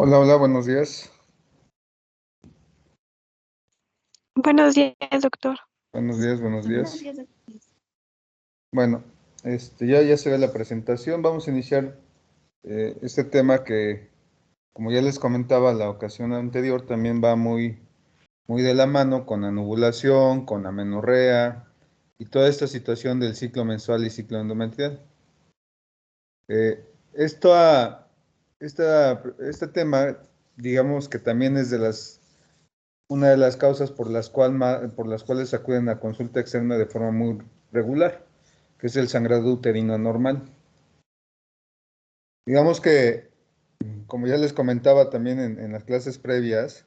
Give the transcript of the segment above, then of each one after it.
Hola, hola, buenos días. Buenos días, doctor. Buenos días, buenos días. Bueno, ya se ve la presentación. Vamos a iniciar este tema que, como ya les comentaba la ocasión anterior, también va muy de la mano con la nubulación, con la amenorrea y toda esta situación del ciclo menstrual y ciclo endometrial. Esto, este tema, digamos que también es una de las causas por las cuales acuden a consulta externa de forma muy regular, que es el sangrado uterino anormal. Digamos que, como ya les comentaba también en las clases previas,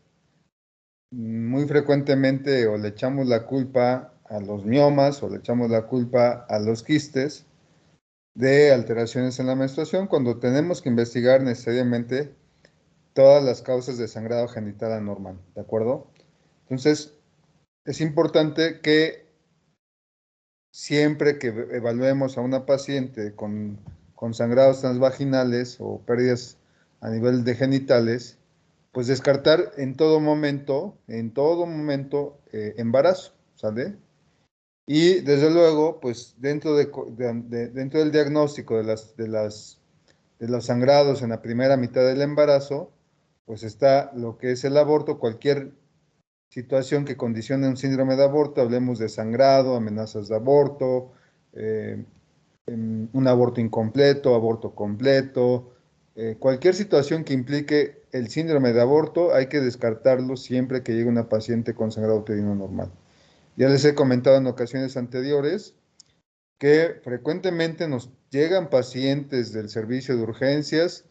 muy frecuentemente o le echamos la culpa a los miomas o le echamos la culpa a los quistes de alteraciones en la menstruación cuando tenemos que investigar necesariamente todas las causas de sangrado genital anormal, ¿de acuerdo? Entonces, es importante que siempre que evaluemos a una paciente con sangrados transvaginales o pérdidas a nivel de genitales, pues descartar en todo momento, embarazo, ¿sale? Y desde luego, pues dentro del diagnóstico de los sangrados en la primera mitad del embarazo, pues está lo que es el aborto, cualquier situación que condicione un síndrome de aborto, hablemos de sangrado, amenazas de aborto, eh, un aborto incompleto, aborto completo, cualquier situación que implique el síndrome de aborto, hay que descartarlo siempre que llegue una paciente con sangrado uterino normal. Ya les he comentado en ocasiones anteriores que frecuentemente nos llegan pacientes del servicio de urgencias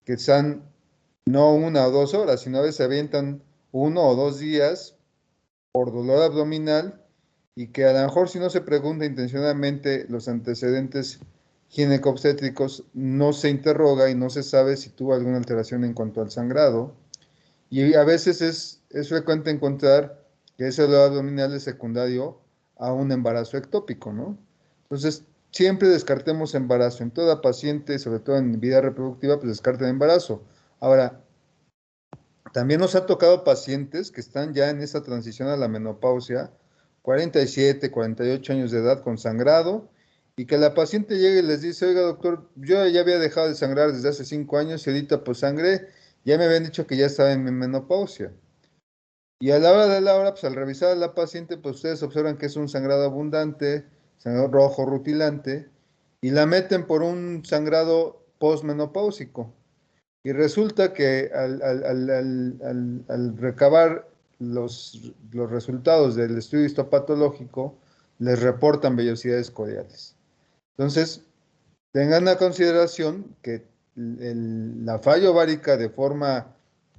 que están no 1 o 2 horas, sino a veces se avientan 1 o 2 días por dolor abdominal y que a lo mejor si no se pregunta intencionalmente los antecedentes ginecobstétricos, no se interroga y no se sabe si tuvo alguna alteración en cuanto al sangrado. Y a veces es frecuente encontrar que ese dolor abdominal es secundario a un embarazo ectópico, ¿no? Entonces, siempre descartemos embarazo. En toda paciente, sobre todo en vida reproductiva, pues descarten embarazo. Ahora, también nos ha tocado pacientes que están ya en esta transición a la menopausia, 47, 48 años de edad con sangrado, y que la paciente llegue y les dice, oiga doctor, yo ya había dejado de sangrar desde hace 5 años y ahorita pues sangré, ya me habían dicho que ya estaba en mi menopausia. Y a la hora de la hora, pues al revisar a la paciente, pues ustedes observan que es un sangrado abundante, sangrado rojo rutilante, y la meten por un sangrado postmenopáusico. Y resulta que al recabar los resultados del estudio histopatológico, les reportan vellosidades coriales. Entonces, tengan a consideración que la falla ovárica de forma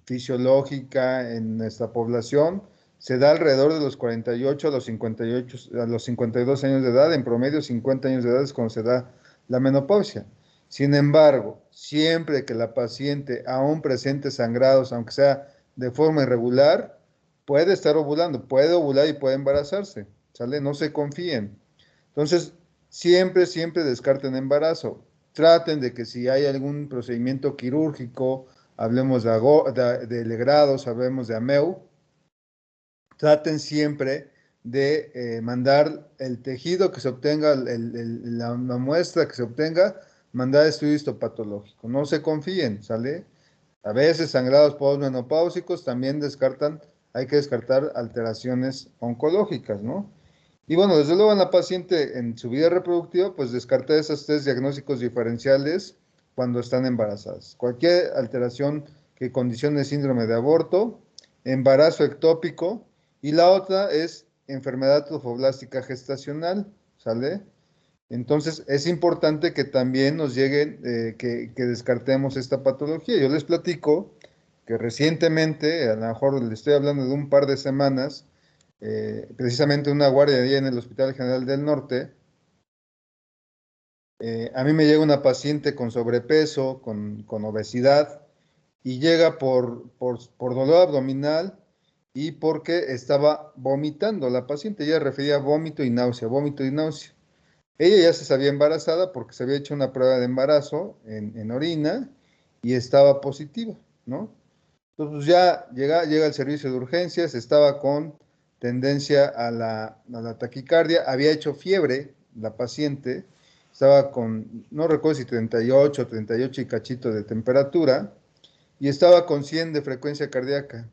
fisiológica en nuestra población se da alrededor de los 48 a los 58, a los 52 años de edad, en promedio 50 años de edad es cuando se da la menopausia. Sin embargo, siempre que la paciente aún presente sangrados, aunque sea de forma irregular, puede estar ovulando, puede ovular y puede embarazarse, ¿sale? No se confíen. Entonces, siempre descarten embarazo. Traten de que si hay algún procedimiento quirúrgico, hablemos de legrados, hablemos de AMEU, traten siempre de mandar el tejido que se obtenga, la muestra que se obtenga, mandar estudio histopatológico. No se confíen, ¿sale? A veces sangrados postmenopáusicos también hay que descartar alteraciones oncológicas, ¿no? Y bueno, desde luego en la paciente en su vida reproductiva, pues descartar esos 3 diagnósticos diferenciales cuando están embarazadas. Cualquier alteración que condicione síndrome de aborto, embarazo ectópico y la otra es enfermedad trofoblástica gestacional, ¿sale? Entonces es importante que también nos lleguen, que descartemos esta patología. Yo les platico que recientemente, a lo mejor les estoy hablando de un par de semanas, precisamente una guardia allá en el Hospital General del Norte, a mí me llega una paciente con sobrepeso, con obesidad, y llega por dolor abdominal y porque estaba vomitando. La paciente ya refería vómito y náusea, vómito y náusea. Ella ya se sabía embarazada porque se había hecho una prueba de embarazo en orina y estaba positiva, ¿no? Entonces pues, ya llega el servicio de urgencias, estaba con tendencia a la taquicardia, había hecho fiebre la paciente, estaba con, no recuerdo si 38 y cachito de temperatura, y estaba con 100 de frecuencia cardíaca.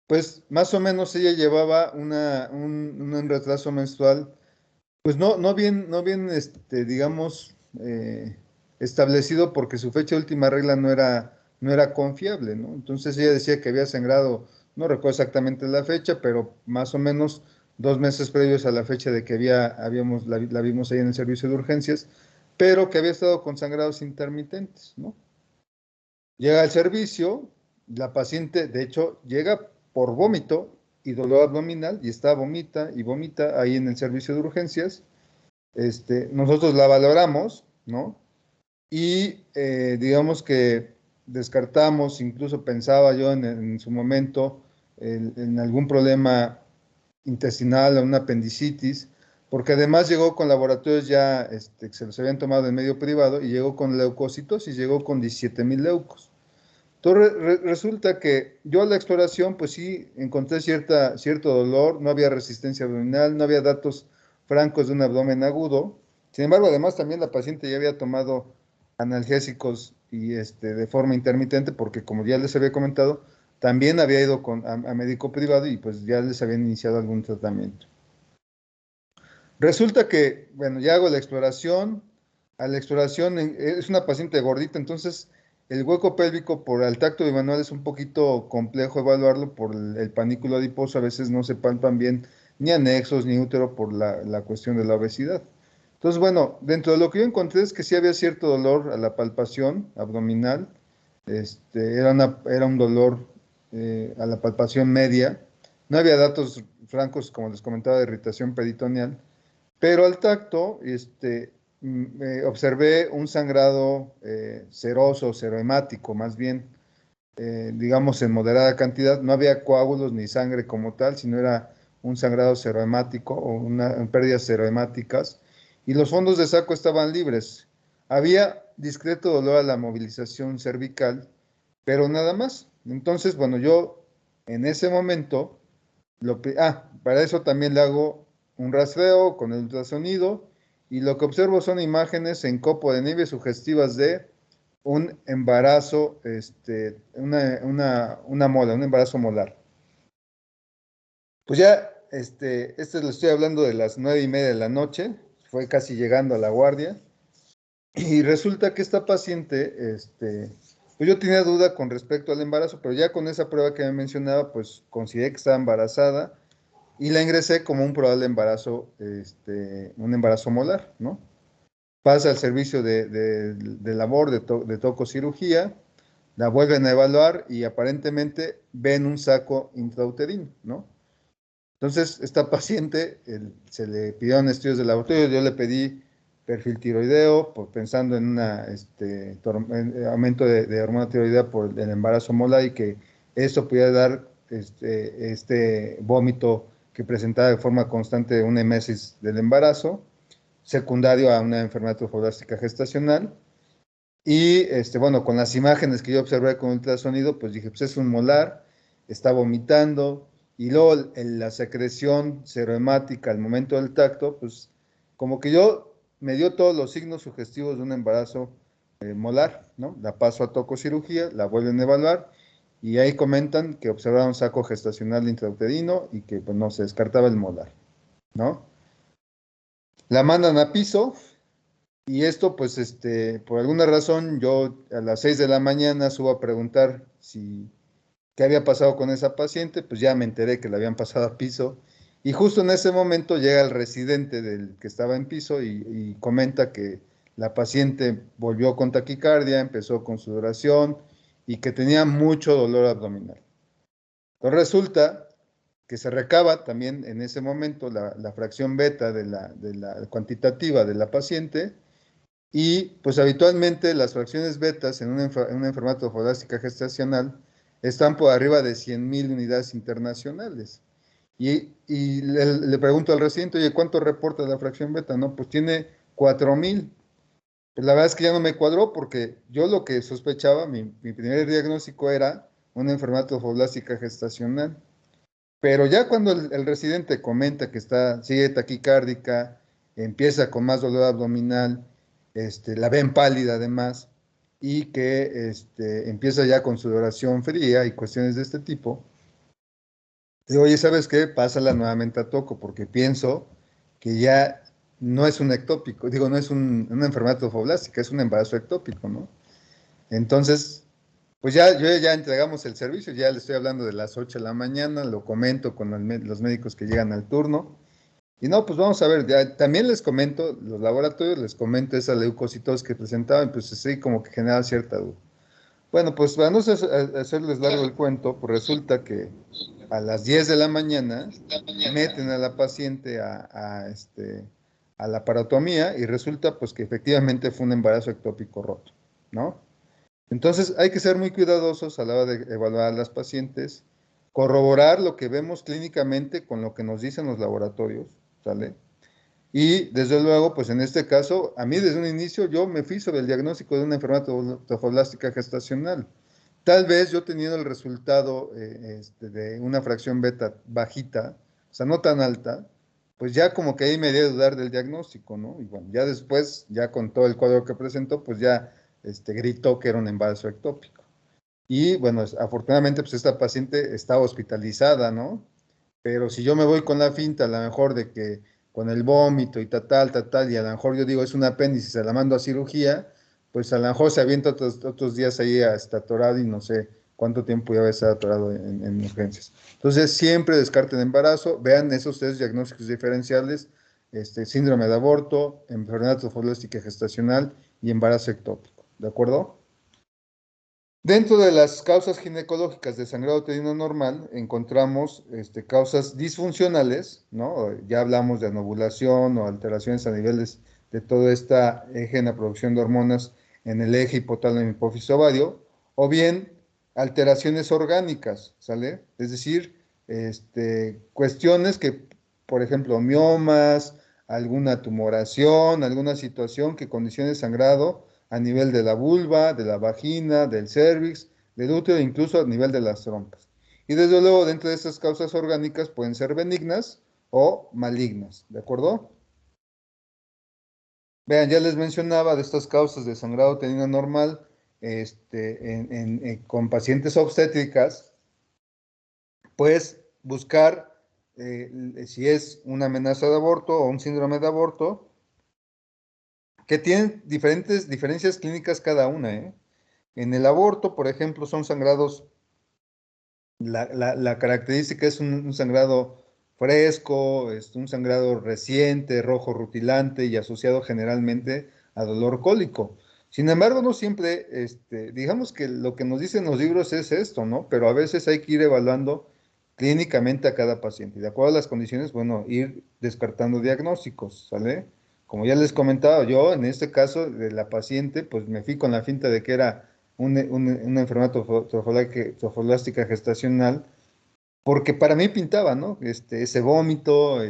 Pues más o menos ella llevaba un retraso menstrual, pues no bien digamos, establecido porque su fecha de última regla no era confiable, ¿no? Entonces ella decía que había sangrado, no recuerdo exactamente la fecha, pero más o menos 2 meses previos a la fecha de que la vimos ahí en el servicio de urgencias, pero que había estado con sangrados intermitentes, ¿no? Llega al servicio, la paciente, de hecho, llega por vómito y dolor abdominal y está vomita y vomita ahí en el servicio de urgencias. Nosotros la valoramos, ¿no? Y digamos que descartamos, incluso pensaba yo en su momento, en algún problema intestinal o una apendicitis, porque además llegó con laboratorios ya que se los habían tomado en medio privado y llegó con leucocitosis, llegó con 17,000 leucos. Entonces resulta que yo a la exploración, pues sí, encontré cierto dolor, no había resistencia abdominal, no había datos francos de un abdomen agudo. Sin embargo, además también la paciente ya había tomado analgésicos y de forma intermitente, porque como ya les había comentado, también había ido a médico privado y pues ya les habían iniciado algún tratamiento. Resulta que, bueno, ya hago la exploración. A la exploración es una paciente gordita, entonces el hueco pélvico por el tacto bimanual es un poquito complejo evaluarlo por el panículo adiposo. A veces no se palpan bien ni anexos ni útero por la cuestión de la obesidad. Entonces, bueno, dentro de lo que yo encontré es que sí había cierto dolor a la palpación abdominal. Era un dolor a la palpación media. No había datos francos, como les comentaba, de irritación peritoneal. Pero al tacto, observé un sangrado seroso, serohemático, más bien, digamos, en moderada cantidad. No había coágulos ni sangre como tal, sino era un sangrado serohemático o pérdidas serohemáticas. Y los fondos de saco estaban libres. Había discreto dolor a la movilización cervical, pero nada más. Entonces, bueno, yo en ese momento para eso también le hago un rastreo con el ultrasonido y lo que observo son imágenes en copo de nieve sugestivas de un embarazo, un embarazo molar. Pues ya, le estoy hablando de las 9:30 de la noche, fue casi llegando a la guardia, y resulta que esta paciente, pues yo tenía duda con respecto al embarazo, pero ya con esa prueba que me mencionaba, pues consideré que estaba embarazada y la ingresé como un probable embarazo, un embarazo molar, ¿no? Pasa al servicio de labor de tococirugía, la vuelven a evaluar y aparentemente ven un saco intrauterino, ¿no? Entonces, esta paciente se le pidieron estudios de laboratorio, yo le pedí perfil tiroideo, pensando en un aumento de hormona tiroidea por el embarazo molar y que eso pudiera dar este vómito que presentaba de forma constante una emesis del embarazo, secundario a una enfermedad trofoblástica gestacional. Y bueno, con las imágenes que yo observé con ultrasonido, pues dije, pues es un molar, está vomitando, y luego la secreción serohemática al momento del tacto, pues como que yo me dio todos los signos sugestivos de un embarazo molar, ¿no? La paso a tococirugía, la vuelven a evaluar, y ahí comentan que observaron saco gestacional intrauterino y que pues no se descartaba el molar, ¿no? La mandan a piso. Y esto, pues, por alguna razón, yo a las 6 de la mañana subo a preguntar qué había pasado con esa paciente, pues ya me enteré que la habían pasado a piso. Y justo en ese momento llega el residente del que estaba en piso y comenta que la paciente volvió con taquicardia, empezó con sudoración y que tenía mucho dolor abdominal. Entonces resulta que se recaba también en ese momento la fracción beta de la cuantitativa de la paciente. Y pues habitualmente las fracciones betas en una enfermedad trofoblástica gestacional están por arriba de 100,000 unidades internacionales. Y le pregunto al residente, oye, ¿cuánto reporta la fracción beta? No, pues tiene 4,000. Pues la verdad es que ya no me cuadró porque yo lo que sospechaba, mi primer diagnóstico era una enfermedad trofoblástica gestacional. Pero ya cuando el residente comenta que sigue taquicárdica, empieza con más dolor abdominal, la ven pálida además, y que empieza ya con sudoración fría y cuestiones de este tipo, digo, oye, ¿sabes qué? Pásala nuevamente a toco, porque pienso que ya no es un ectópico, digo, no es una enfermedad trofoblástica, es un embarazo ectópico, ¿no? Entonces, pues ya entregamos el servicio, ya le estoy hablando de las 8 de la mañana, lo comento con los médicos que llegan al turno. Y no, pues vamos a ver, ya, también les comento, los laboratorios, les comento esa leucocitosis que presentaban, pues sí, como que generaba cierta duda. Bueno, pues para no hacerles largo el cuento, pues resulta que a las 10 de la mañana meten a la paciente a la parotomía y resulta pues que efectivamente fue un embarazo ectópico roto, ¿no? Entonces hay que ser muy cuidadosos a la hora de evaluar a las pacientes, corroborar lo que vemos clínicamente con lo que nos dicen los laboratorios, ¿sale? Y desde luego, pues en este caso, a mí desde un inicio yo me fui sobre el diagnóstico de una enfermedad trofoblástica gestacional. Tal vez yo teniendo el resultado de una fracción beta bajita, o sea, no tan alta, pues ya como que ahí me di a dudar del diagnóstico, ¿no? Y bueno, ya después, ya con todo el cuadro que presentó, pues ya gritó que era un embarazo ectópico. Y bueno, afortunadamente, pues esta paciente está hospitalizada, ¿no? Pero si yo me voy con la finta, a lo mejor de que con el vómito y tal, y a lo mejor yo digo es un apéndice, se la mando a cirugía, pues a lo mejor se avienta otros días ahí hasta atorado y no sé cuánto tiempo ya va a estar atorado en urgencias. Entonces, siempre descarten embarazo, vean esos tres diagnósticos diferenciales, síndrome de aborto, enfermedad trofoblástica gestacional y embarazo ectópico, ¿de acuerdo? Dentro de las causas ginecológicas de sangrado uterino normal encontramos causas disfuncionales, ¿no? Ya hablamos de anovulación o alteraciones a niveles de todo este eje en la producción de hormonas en el eje hipotálamo hipófisis ovario, o bien alteraciones orgánicas, ¿sale? Es decir, cuestiones que, por ejemplo, miomas, alguna tumoración, alguna situación que condicione sangrado a nivel de la vulva, de la vagina, del cervix, del útero, incluso a nivel de las trompas. Y desde luego, dentro de estas causas orgánicas pueden ser benignas o malignas, ¿de acuerdo? Vean, ya les mencionaba de estas causas de sangrado uterino normal con pacientes obstétricas, pues buscar si es una amenaza de aborto o un síndrome de aborto, que tienen diferencias clínicas cada una, ¿eh? En el aborto, por ejemplo, son sangrados, la característica es un sangrado fresco, un sangrado reciente, rojo rutilante y asociado generalmente a dolor cólico. Sin embargo, no siempre, digamos que lo que nos dicen los libros es esto, ¿no? Pero a veces hay que ir evaluando clínicamente a cada paciente. Y de acuerdo a las condiciones, bueno, ir descartando diagnósticos, ¿sale? Como ya les comentaba, yo en este caso de la paciente, pues me fui con la finta de que era una enfermedad trofoblástica gestacional, porque para mí pintaba, ¿no? Ese vómito,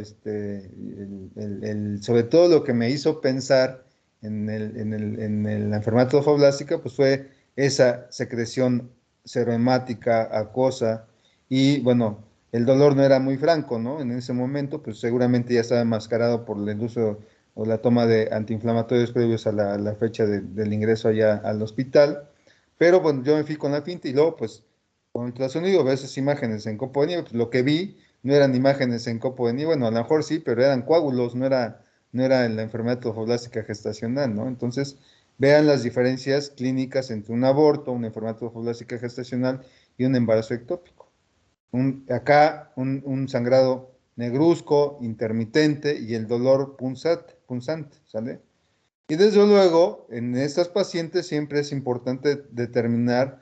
sobre todo lo que me hizo pensar en la enfermedad trofoblástica, pues fue esa secreción serohemática, acuosa, y bueno, el dolor no era muy franco, ¿no? En ese momento, pues seguramente ya estaba enmascarado por el uso o la toma de antiinflamatorios previos a la fecha del ingreso allá al hospital. Pero bueno, yo me fui con la finta y luego, pues, con ultrasonido ves esas imágenes en copo de nieve, pues lo que vi no eran imágenes en copo de nieve, bueno, a lo mejor sí, pero eran coágulos, no era la enfermedad trofoblástica gestacional, ¿no? Entonces, vean las diferencias clínicas entre un aborto, una enfermedad trofoblástica gestacional y un embarazo ectópico. Acá un sangrado negruzco, intermitente y el dolor punzante, ¿sale? Y desde luego, en estas pacientes siempre es importante determinar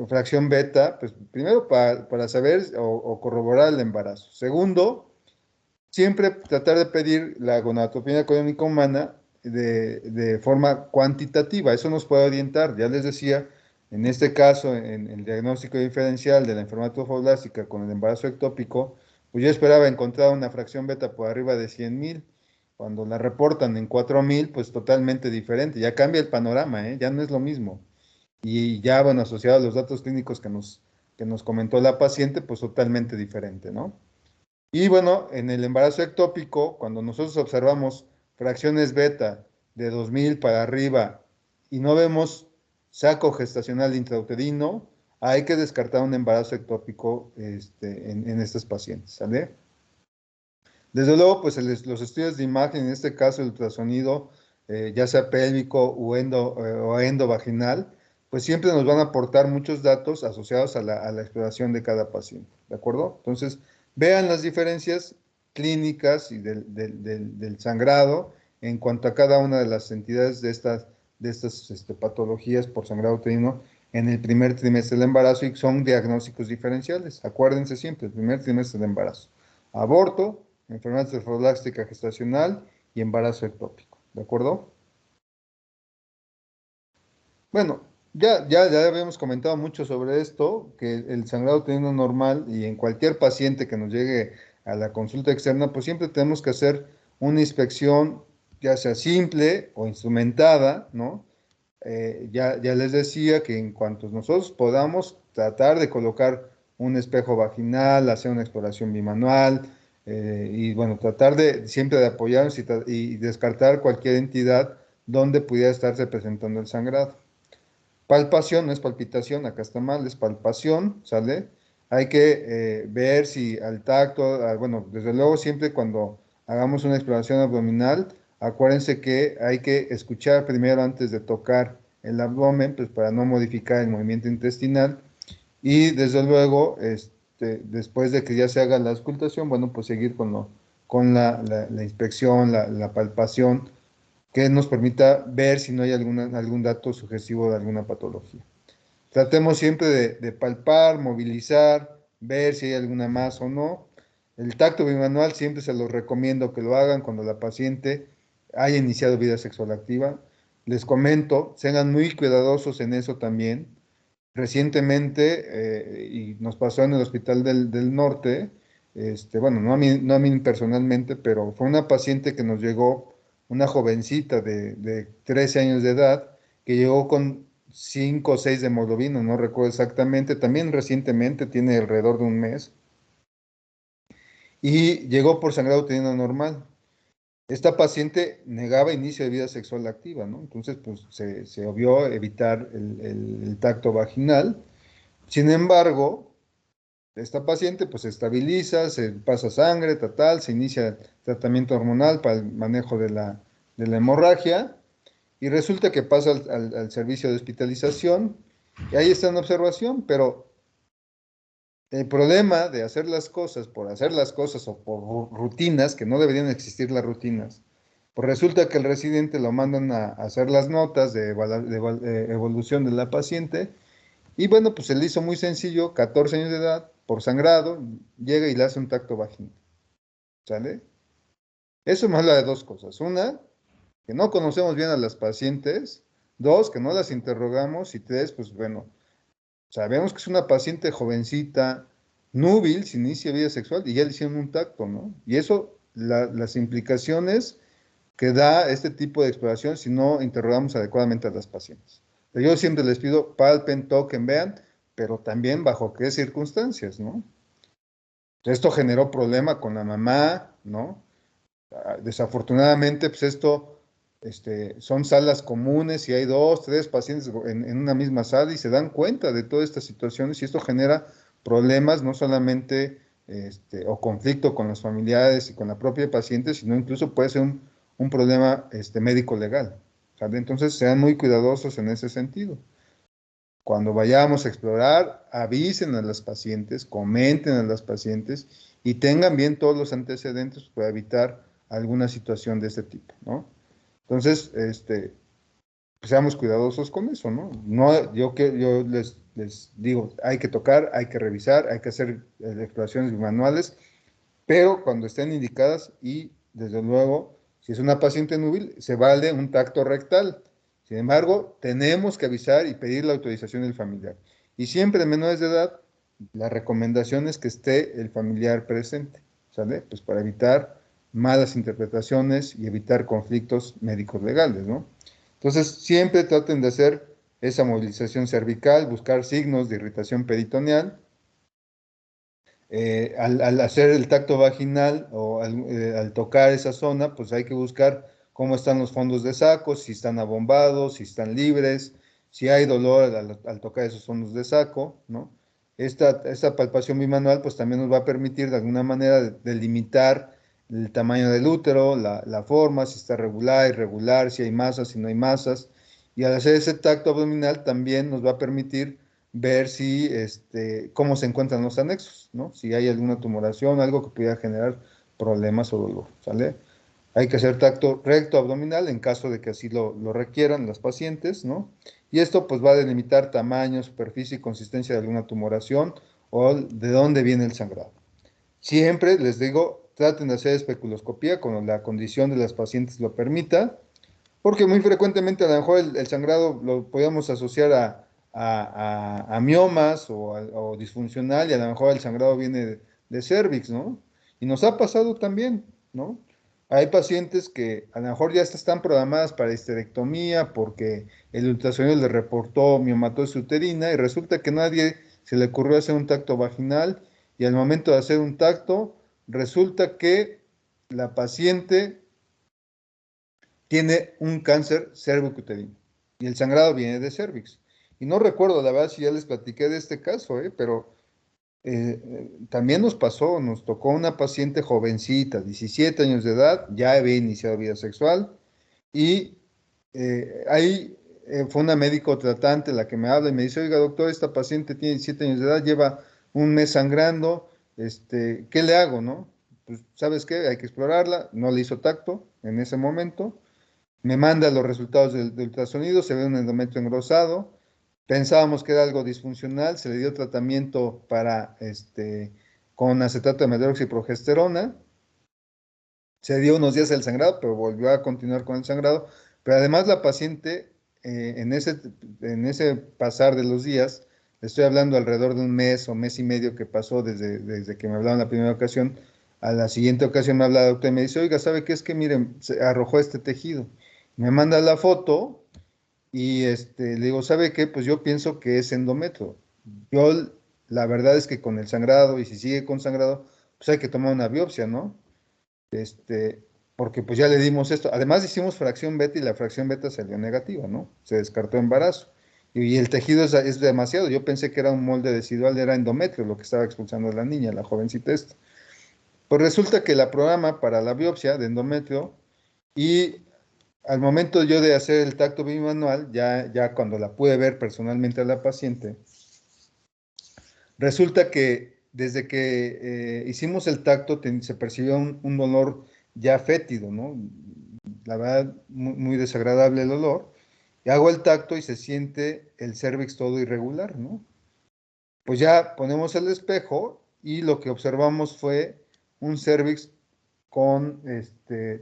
fracción beta, pues primero para saber o corroborar el embarazo. Segundo, siempre tratar de pedir la gonadotropina coriónica humana de forma cuantitativa. Eso nos puede orientar. Ya les decía, en este caso, en el diagnóstico diferencial de la enfermedad trofoblástica con el embarazo ectópico, pues yo esperaba encontrar una fracción beta por arriba de 100,000 Cuando la reportan en 4,000, pues totalmente diferente, ya cambia el panorama, ¿eh? Ya no es lo mismo. Y ya, bueno, asociado a los datos clínicos que nos comentó la paciente, pues totalmente diferente, ¿no? Y bueno, en el embarazo ectópico, cuando nosotros observamos fracciones beta de 2,000 para arriba y no vemos saco gestacional intrauterino, hay que descartar un embarazo ectópico en estas pacientes, ¿sale? Desde luego, pues los estudios de imagen, en este caso el ultrasonido, ya sea pélvico o endovaginal, pues siempre nos van a aportar muchos datos asociados a la exploración de cada paciente, ¿de acuerdo? Entonces, vean las diferencias clínicas y del sangrado en cuanto a cada una de las entidades de estas patologías por sangrado uterino en el primer trimestre del embarazo, y son diagnósticos diferenciales. Acuérdense siempre, el primer trimestre del embarazo. Aborto, enfermedad cefalópotica gestacional y embarazo ectópico. ¿De acuerdo? Bueno, ya habíamos comentado mucho sobre esto, que el sangrado uterino normal y en cualquier paciente que nos llegue a la consulta externa, pues siempre tenemos que hacer una inspección, ya sea simple o instrumentada, ¿no? Ya les decía que en cuanto nosotros podamos tratar de colocar un espejo vaginal, hacer una exploración bimanual, y bueno, tratar de siempre de apoyarnos y descartar cualquier entidad donde pudiera estarse presentando el sangrado. Palpación, no es palpitación, acá está mal, es palpación, ¿sale? Hay que ver si al tacto, bueno, desde luego siempre cuando hagamos una exploración abdominal, acuérdense que hay que escuchar primero antes de tocar el abdomen, pues para no modificar el movimiento intestinal. Y desde luego, después de que ya se haga la auscultación, bueno, pues seguir con la inspección, la palpación, que nos permita ver si no hay algún dato sugestivo de alguna patología. Tratemos siempre de palpar, movilizar, ver si hay alguna más o no. El tacto bimanual siempre se los recomiendo que lo hagan cuando la paciente haya iniciado vida sexual activa. Les comento, sean muy cuidadosos en eso también. Recientemente, y nos pasó en el Hospital del Norte, bueno, no a mí personalmente, pero fue una paciente que nos llegó, una jovencita de 13 años de edad, que llegó con 5 o 6 de hemoglobina, no recuerdo exactamente, también recientemente, tiene alrededor de un mes, y llegó por sangrado uterino normal. Esta paciente negaba inicio de vida sexual activa, ¿no? Entonces, pues se obvió evitar el tacto vaginal. Sin embargo, esta paciente pues se estabiliza, se pasa sangre, se inicia tratamiento hormonal para el manejo de la hemorragia, y resulta que pasa al servicio de hospitalización y ahí está en observación, pero el problema de hacer las cosas por hacer las cosas o por rutinas, que no deberían existir las rutinas, pues resulta que el residente lo mandan a hacer las notas de evolución de la paciente, y bueno, pues se le hizo muy sencillo, 14 años de edad, por sangrado, llega y le hace un tacto vaginal, ¿sale? Eso me habla de dos cosas. Una, que no conocemos bien a las pacientes. Dos, que no las interrogamos. Y tres, pues bueno, sabemos que es una paciente jovencita, núbil, sin inicio de vida sexual, y ya le hicieron un tacto, ¿no? Y eso, las implicaciones que da este tipo de exploración si no interrogamos adecuadamente a las pacientes. Yo siempre les pido, palpen, toquen, vean, pero también bajo qué circunstancias, ¿no? Esto generó problema con la mamá, ¿no? Desafortunadamente, pues esto son salas comunes y hay 2, 3 pacientes en una misma sala y se dan cuenta de todas estas situaciones, y esto genera problemas no solamente o conflicto con los familiares y con la propia paciente, sino incluso puede ser un problema médico legal, ¿sale? Entonces sean muy cuidadosos en ese sentido. Cuando vayamos a explorar, avisen a las pacientes, comenten a las pacientes y tengan bien todos los antecedentes para evitar alguna situación de este tipo, ¿no? Entonces, pues seamos cuidadosos con eso, ¿no? Yo les digo, hay que tocar, hay que revisar, hay que hacer exploraciones manuales, pero cuando estén indicadas, y desde luego, si es una paciente núbil, se vale un tacto rectal. Sin embargo, tenemos que avisar y pedir la autorización del familiar. Y siempre en menores de edad, la recomendación es que esté el familiar presente, ¿sale? Pues para evitar malas interpretaciones y evitar conflictos médicos legales, ¿no? Entonces, siempre traten de hacer esa movilización cervical, buscar signos de irritación peritoneal. Al hacer el tacto vaginal o al tocar esa zona, pues hay que buscar cómo están los fondos de saco, si están abombados, si están libres, si hay dolor al tocar esos fondos de saco, ¿no? Esta palpación bimanual pues también nos va a permitir de alguna manera delimitar el tamaño del útero, la forma, si está regular, irregular, si hay masas, si no hay masas. Y al hacer ese tacto abdominal también nos va a permitir ver si, cómo se encuentran los anexos, ¿no? Si hay alguna tumoración, algo que pudiera generar problemas o dolor, ¿sale? Hay que hacer tacto recto abdominal en caso de que así lo requieran las pacientes, ¿no? Y esto pues va a delimitar tamaño, superficie y consistencia de alguna tumoración o de dónde viene el sangrado. Siempre les digo, traten de hacer especuloscopía cuando la condición de las pacientes lo permita, porque muy frecuentemente a lo mejor el sangrado lo podemos asociar a miomas o disfuncional, y a lo mejor el sangrado viene de cervix, ¿no? Y nos ha pasado también, ¿no? Hay pacientes que a lo mejor ya están programadas para histerectomía porque el ultrasonido le reportó miomatosis uterina y resulta que nadie se le ocurrió hacer un tacto vaginal, y al momento de hacer un tacto resulta que la paciente tiene un cáncer cervicuterino y el sangrado viene de cervix. Y no recuerdo, la verdad, si ya les platiqué de este caso, pero también nos tocó una paciente jovencita, 17 años de edad, ya había iniciado vida sexual y ahí fue una médico tratante la que me habla y me dice, oiga doctor, esta paciente tiene 17 años de edad, lleva un mes sangrando, ¿qué le hago, no? Pues, ¿sabes qué? Hay que explorarla, no le hizo tacto en ese momento, me manda los resultados del ultrasonido, se ve un endometrio engrosado, pensábamos que era algo disfuncional, se le dio tratamiento con acetato de medroxiprogesterona, se dio unos días el sangrado, pero volvió a continuar con el sangrado, pero además la paciente, en ese pasar de los días, le estoy hablando alrededor de un mes o mes y medio que pasó desde que me hablaron la primera ocasión, a la siguiente ocasión me habla la doctora y me dice, oiga, ¿sabe qué es que miren, se arrojó este tejido? Me manda la foto y le digo, ¿sabe qué? Pues yo pienso que es endometrio. Yo, la verdad es que con el sangrado, y si sigue con sangrado, pues hay que tomar una biopsia, ¿no? este, Porque pues ya le dimos esto. Además hicimos fracción beta y la fracción beta salió negativa, ¿no? Se descartó embarazo. Y el tejido es demasiado. Yo pensé que era un molde decidual, era endometrio lo que estaba expulsando la niña, la jovencita esta. Pues resulta que la programa para la biopsia de endometrio, y al momento yo de hacer el tacto bimanual, ya cuando la pude ver personalmente a la paciente, resulta que desde que hicimos el tacto se percibió un dolor ya fétido, ¿no? La verdad, muy, muy desagradable el olor. Y hago el tacto y se siente el cérvix todo irregular, ¿no? Pues ya ponemos el espejo y lo que observamos fue un cérvix con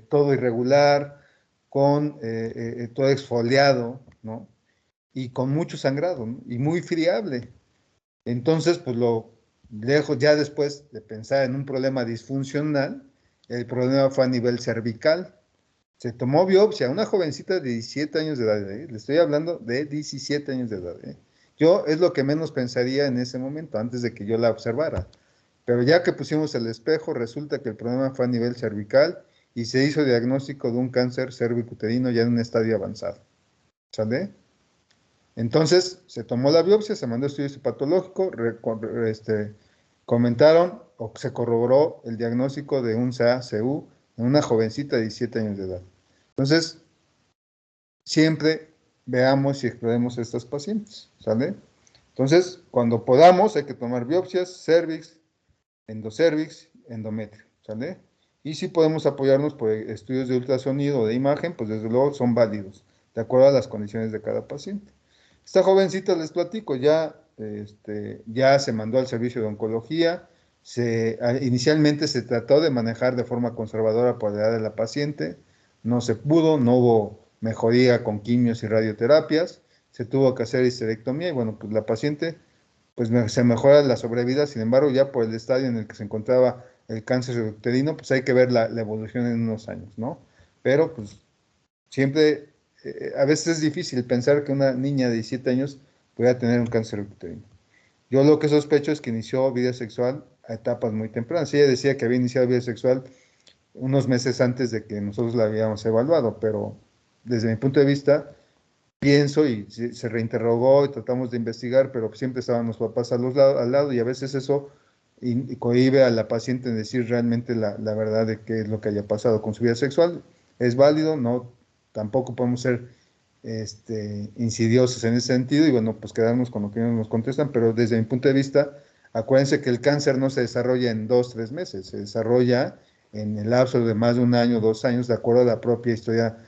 todo irregular, con todo exfoliado, ¿no? Y con mucho sangrado, ¿no? Y muy friable. Entonces, pues lo lejos ya después de pensar en un problema disfuncional, el problema fue a nivel cervical. Se tomó biopsia, una jovencita de 17 años de edad, ¿eh? Le estoy hablando de 17 años de edad, ¿eh? Yo es lo que menos pensaría en ese momento, antes de que yo la observara. Pero ya que pusimos el espejo, resulta que el problema fue a nivel cervical y se hizo diagnóstico de un cáncer cervicuterino ya en un estadio avanzado. ¿Sale? Entonces, se tomó la biopsia, se mandó estudio histopatológico, comentaron o se corroboró el diagnóstico de un CA-CU en una jovencita de 17 años de edad. Entonces, siempre veamos y exploremos a estos pacientes, ¿sale? Entonces, cuando podamos, hay que tomar biopsias, cervix, endocervix, endometrio, ¿sale? Y si podemos apoyarnos por estudios de ultrasonido o de imagen, pues desde luego son válidos, de acuerdo a las condiciones de cada paciente. Esta jovencita, les platico, ya se mandó al servicio de oncología. Inicialmente se trató de manejar de forma conservadora por la edad de la paciente, no se pudo, no hubo mejoría con quimios y radioterapias, se tuvo que hacer histerectomía y bueno, pues la paciente pues se mejora la sobrevida, sin embargo ya por el estadio en el que se encontraba el cáncer uterino, pues hay que ver la evolución en unos años, ¿no? Pero pues siempre, a veces es difícil pensar que una niña de 17 años pueda tener un cáncer uterino. Yo lo que sospecho es que inició vida sexual a etapas muy tempranas. Ella decía que había iniciado vida sexual unos meses antes de que nosotros la habíamos evaluado, pero desde mi punto de vista, pienso y se reinterrogó y tratamos de investigar, pero siempre estaban los papás al lado y a veces eso cohíbe a la paciente en decir realmente la verdad de qué es lo que haya pasado con su vida sexual. Es válido, no, tampoco podemos ser insidiosos en ese sentido y bueno, pues quedarnos con lo que ellos nos contestan, pero desde mi punto de vista, acuérdense que el cáncer no se desarrolla en 2, 3 meses, se desarrolla en el lapso de más de un año, 2 años, de acuerdo a la propia historia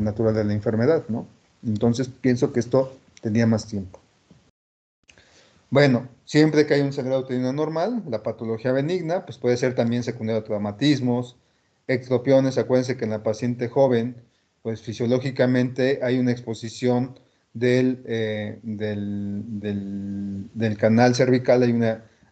natural de la enfermedad, ¿no? Entonces pienso que esto tenía más tiempo. Bueno, siempre que hay un sangrado uterino normal, la patología benigna, pues puede ser también secundario a traumatismos, ectopiones. Acuérdense que en la paciente joven, pues fisiológicamente hay una exposición del canal cervical,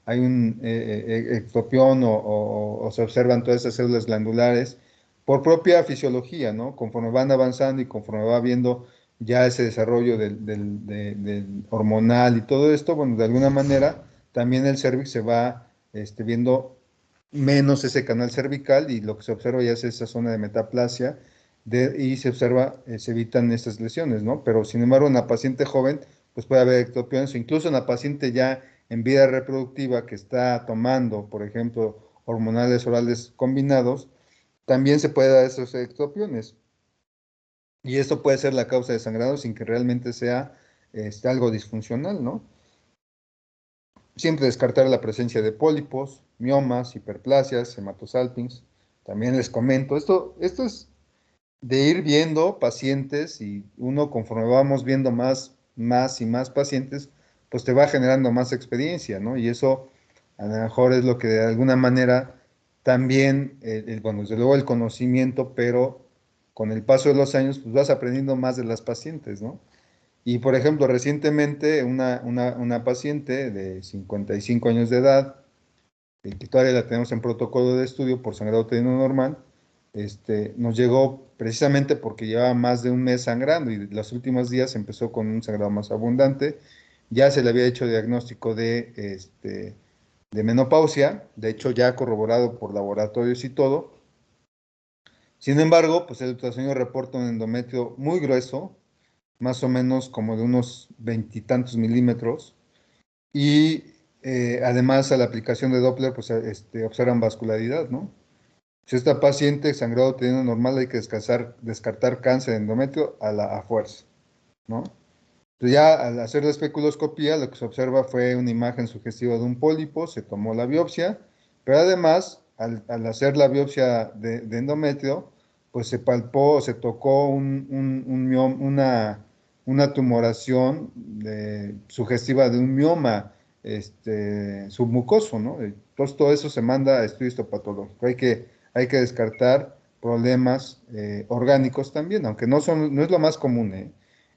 hay un ectopión o se observan todas esas células glandulares por propia fisiología, ¿no? Conforme van avanzando y conforme va viendo ya ese desarrollo del hormonal y todo esto, bueno, de alguna manera también el cervix se va viendo menos ese canal cervical y lo que se observa ya es esa zona de metaplasia y se observa, se evitan estas lesiones, ¿no? Pero sin embargo en la paciente joven pues puede haber ectopiones, o incluso en la paciente ya en vida reproductiva que está tomando, por ejemplo, hormonales orales combinados, también se puede dar esos ectopiones. Y esto puede ser la causa de sangrado sin que realmente sea algo disfuncional, ¿no? Siempre descartar la presencia de pólipos, miomas, hiperplasias, hematosalpinx. También les comento, esto es de ir viendo pacientes y uno conforme vamos viendo más y más pacientes, pues te va generando más experiencia, ¿no? Y eso a lo mejor es lo que de alguna manera también, bueno, desde luego el conocimiento, pero con el paso de los años, pues vas aprendiendo más de las pacientes, ¿no? Y por ejemplo, recientemente una paciente de 55 años de edad, que todavía la tenemos en protocolo de estudio por sangrado uterino normal, nos llegó precisamente porque llevaba más de un mes sangrando y los últimos días empezó con un sangrado más abundante. Ya se le había hecho diagnóstico de menopausia, de hecho ya corroborado por laboratorios y todo. Sin embargo, pues el ultrasonido reporta un endometrio muy grueso, más o menos como de unos 20 y tantos milímetros, y además a la aplicación de Doppler, pues observan vascularidad, ¿no? Si esta paciente sangrado uterino normal hay que descartar cáncer de endometrio a fuerza, ¿no? Entonces ya al hacer la especuloscopía, lo que se observa fue una imagen sugestiva de un pólipo, se tomó la biopsia, pero además, al hacer la biopsia de endometrio, pues se palpó, se tocó una tumoración sugestiva de un mioma submucoso, ¿no? Entonces todo eso se manda a estudio histopatológico. Hay que descartar problemas orgánicos también, aunque no es lo más común, ¿eh?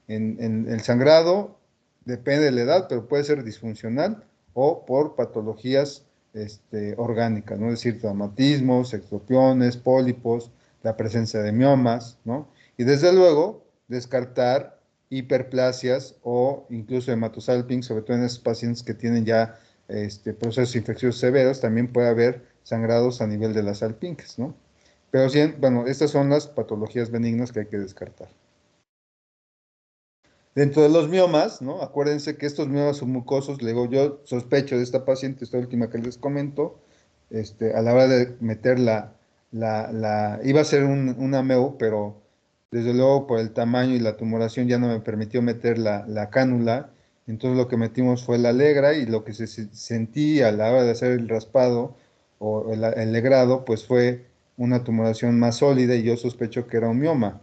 En el sangrado depende de la edad, pero puede ser disfuncional o por patologías orgánicas, ¿no? Es decir, traumatismos, ectopiones, pólipos, la presencia de miomas, ¿no? Y desde luego, descartar hiperplasias o incluso hematosalpinx, sobre todo en esos pacientes que tienen ya procesos infecciosos severos, también puede haber sangrados a nivel de las salpinques, ¿no? Pero sí, bueno, estas son las patologías benignas que hay que descartar. Dentro de los miomas, ¿no? Acuérdense que estos miomas submucosos, luego yo sospecho de esta paciente, esta última que les comento, a la hora de meter iba a ser una MEU, pero desde luego por el tamaño y la tumoración ya no me permitió meter la cánula, entonces lo que metimos fue la Allegra y lo que se sentía a la hora de hacer el raspado o el legrado, pues fue una tumoración más sólida y yo sospecho que era un mioma.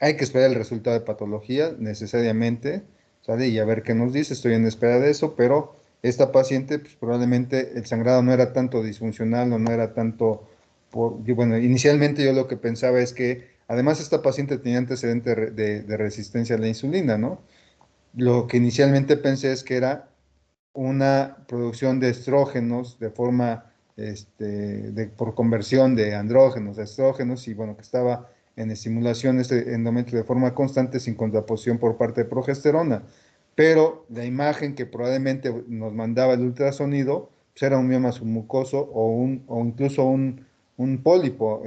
Hay que esperar el resultado de patología necesariamente, ¿sale? Y a ver qué nos dice. Estoy en espera de eso, pero esta paciente, pues, probablemente el sangrado no era tanto disfuncional o no era tanto bueno, inicialmente yo lo que pensaba es que además esta paciente tenía antecedente de resistencia a la insulina, ¿no? Lo que inicialmente pensé es que era una producción de estrógenos de forma por conversión de andrógenos a estrógenos, y bueno, que estaba en estimulación este endometrio de forma constante sin contraposición por parte de progesterona. Pero la imagen que probablemente nos mandaba el ultrasonido pues era un mioma submucoso o incluso un pólipo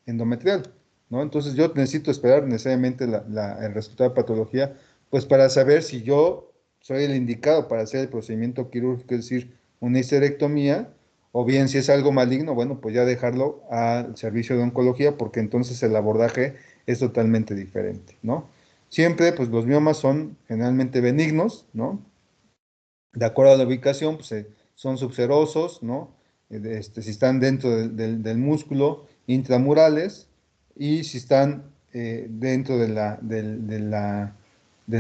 endometrial, ¿no? Entonces yo necesito esperar necesariamente el resultado de patología, pues para saber si yo soy el indicado para hacer el procedimiento quirúrgico, es decir, una histerectomía, o bien si es algo maligno, bueno, pues ya dejarlo al servicio de oncología, porque entonces el abordaje es totalmente diferente, ¿no? Siempre, pues los miomas son generalmente benignos, ¿no? De acuerdo a la ubicación, pues son subserosos, ¿no? Si están dentro del músculo, intramurales, y si están dentro del